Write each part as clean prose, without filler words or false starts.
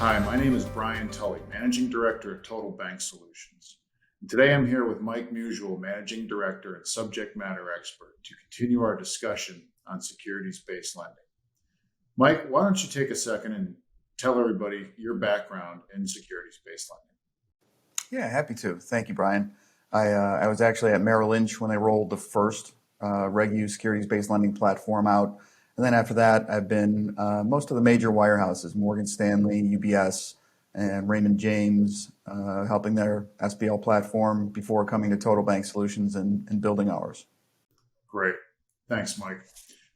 Hi, my name is Brian Tully, Managing Director at Total Bank Solutions. And today I'm here with Mike Musial, Managing Director and Subject Matter Expert, to continue our discussion on securities-based lending. Mike, why don't you take a second and tell everybody your background in securities-based lending? Yeah, happy to. Thank you, Brian. I was actually at Merrill Lynch when they rolled the first Reg U securities-based lending platform out. And then after that, I've been most of the major wirehouses, Morgan Stanley, UBS, and Raymond James, helping their SBL platform before coming to Total Bank Solutions and building ours. Great. Thanks, Mike.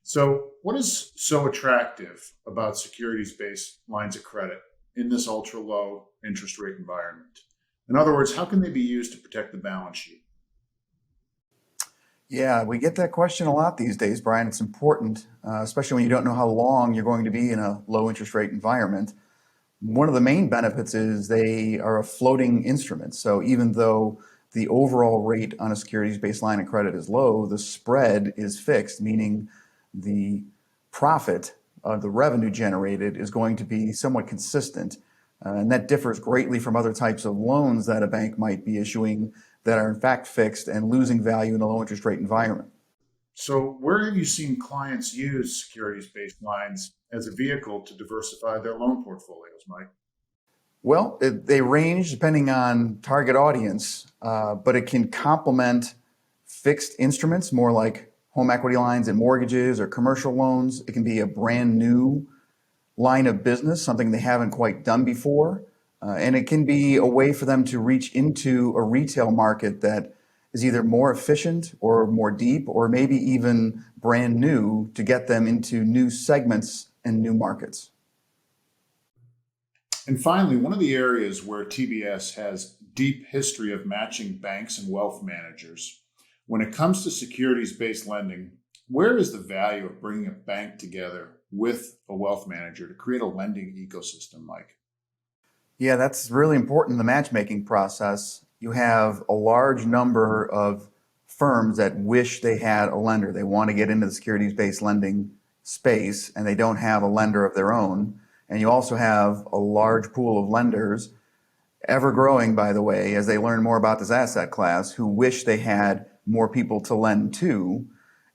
So what is so attractive about securities-based lines of credit in this ultra-low interest rate environment? In other words, how can they be used to protect the balance sheet? Yeah, we get that question a lot these days, Brian. It's important, especially when you don't know how long you're going to be in a low interest rate environment. One of the main benefits is they are a floating instrument. So even though the overall rate on a securities-based line of credit is low, the spread is fixed, meaning the profit of the revenue generated is going to be somewhat consistent. And that differs greatly from other types of loans that a bank might be issuing that are in fact fixed and losing value in a low interest rate environment. So where have you seen clients use securities-based lines as a vehicle to diversify their loan portfolios, Mike? Well, they range depending on target audience, but it can complement fixed instruments, more like home equity lines and mortgages or commercial loans. It can be a brand new line of business, something they haven't quite done before. And it can be a way for them to reach into a retail market that is either more efficient or more deep or maybe even brand new to get them into new segments and new markets. And finally, one of the areas where TBS has deep history of matching banks and wealth managers, when it comes to securities-based lending, where is the value of bringing a bank together with a wealth manager to create a lending ecosystem, Mike? Yeah, that's really important in the matchmaking process. You have a large number of firms that wish they had a lender. They want to get into the securities-based lending space and they don't have a lender of their own. And you also have a large pool of lenders, ever growing, by the way, as they learn more about this asset class, who wish they had more people to lend to.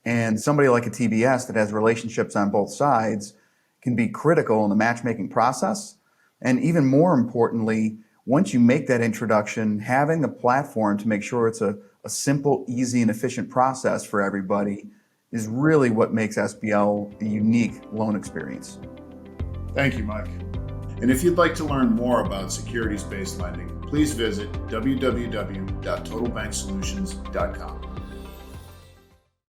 And somebody like a TBS that has relationships on both sides can be critical in the matchmaking process. And even more importantly, once you make that introduction, having a platform to make sure it's a simple, easy, and efficient process for everybody is really what makes SBL a unique loan experience. Thank you, Mike. And if you'd like to learn more about securities-based lending, please visit www.totalbanksolutions.com.